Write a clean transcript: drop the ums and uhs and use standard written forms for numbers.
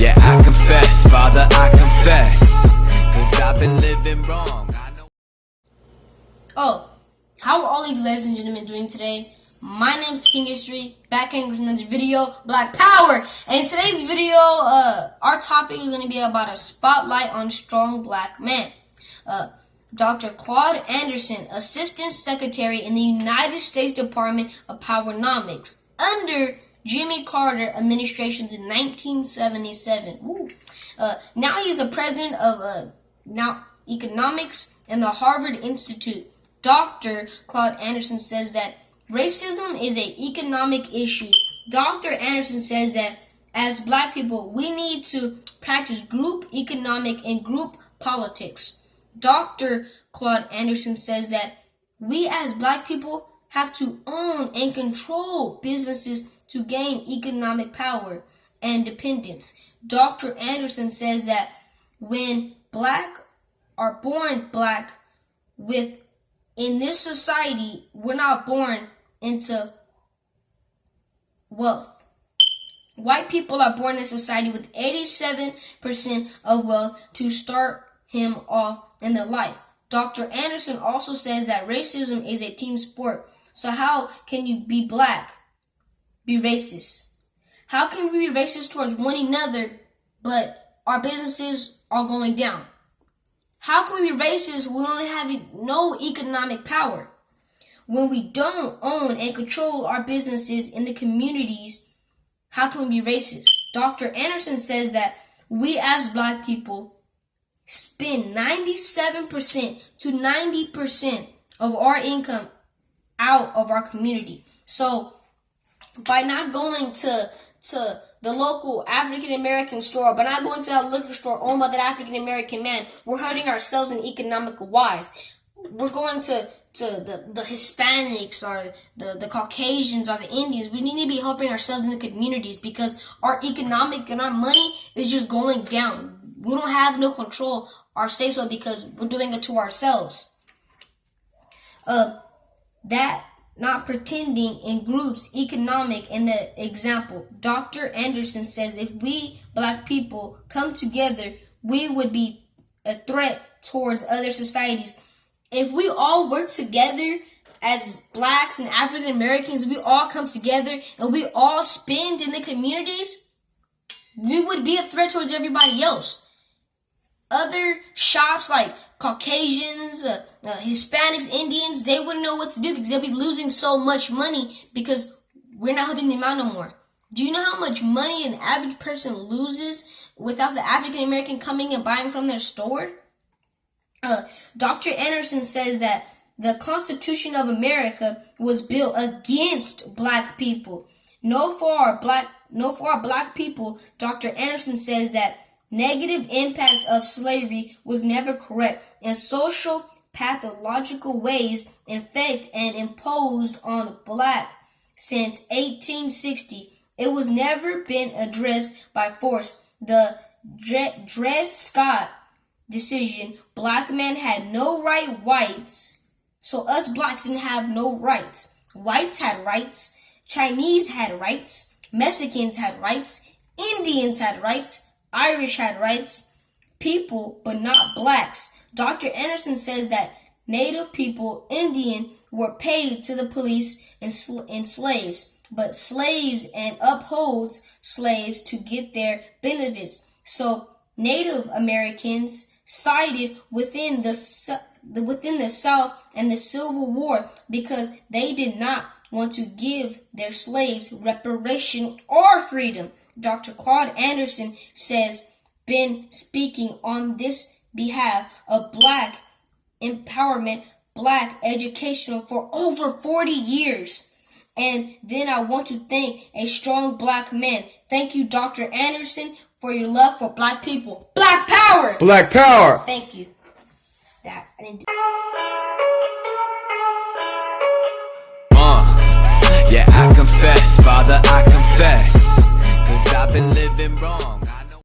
Yeah, I confess, Father, I confess, 'cause I've been living wrong. Oh, how are all of you ladies and gentlemen doing today? My name is King History, back in with another video, Black Power. And in today's video, our topic is going to be about a spotlight on strong black men. Dr. Claude Anderson, Assistant Secretary in the United States Department of Powernomics, under Jimmy Carter administrations in 1977. Now he's the president of economics in the Harvard Institute. Dr. Claude Anderson says that racism is an economic issue. Dr. Anderson says that as black people, we need to practice group economic and group politics. Dr. Claude Anderson says that we as black people have to own and control businesses to gain economic power and independence. Dr. Anderson says that when black are born black in this society, we're not born into wealth. White people are born in society with 87% of wealth to start him off in their life. Dr. Anderson also says that racism is a team sport. So how can you be black, be racist? How can we be racist towards one another, but our businesses are going down? How can we be racist when we don't have no economic power? When we don't own and control our businesses in the communities, how can we be racist? Dr. Anderson says that we as black people spend 97% to 90% of our income out of our community. So by not going to the local African American store, by not going to that liquor store owned by that African American man, we're hurting ourselves in economical wise. We're going to the Hispanics or the Caucasians or the Indians. We need to be helping ourselves in the communities because our economic and our money is just going down. We don't have no control or say so because we're doing it to ourselves. That not pretending in groups economic in the example. Dr. Anderson says if we black people come together, we would be a threat towards other societies. If we all work together as blacks and African Americans, we all come together and we all spend in the communities, we would be a threat towards everybody else. Other shops like Caucasians, Hispanics, Indians, they wouldn't know what to do because they'll be losing so much money because we're not helping them out no more. Do you know how much money an average person loses without the African American coming and buying from their store? Dr. Anderson says that the Constitution of America was built against black people. No for our black people, Dr. Anderson says that negative impact of slavery was never correct and social pathological ways infect and imposed on black since 1860. It was never been addressed by force. The Dred Scott decision, black men had no whites, so us blacks didn't have no rights. Whites had rights, Chinese had rights, Mexicans had rights, Indians had rights, Irish had rights, people, but not blacks. Dr. Anderson says that Native people, Indian, were paid to the police and slaves, but slaves and upholds slaves to get their benefits. So Native Americans sided within the South and the Civil War because they did not want to give their slaves reparation or freedom. Dr. Claude Anderson says, been speaking on this behalf of black empowerment, black education for over 40 years. And then I want to thank a strong black man. Thank you, Dr. Anderson, for your love for black people. Black power! Black power! Thank you. That I didn't do. Yeah, I confess, Father, I confess, 'cause I've been living wrong.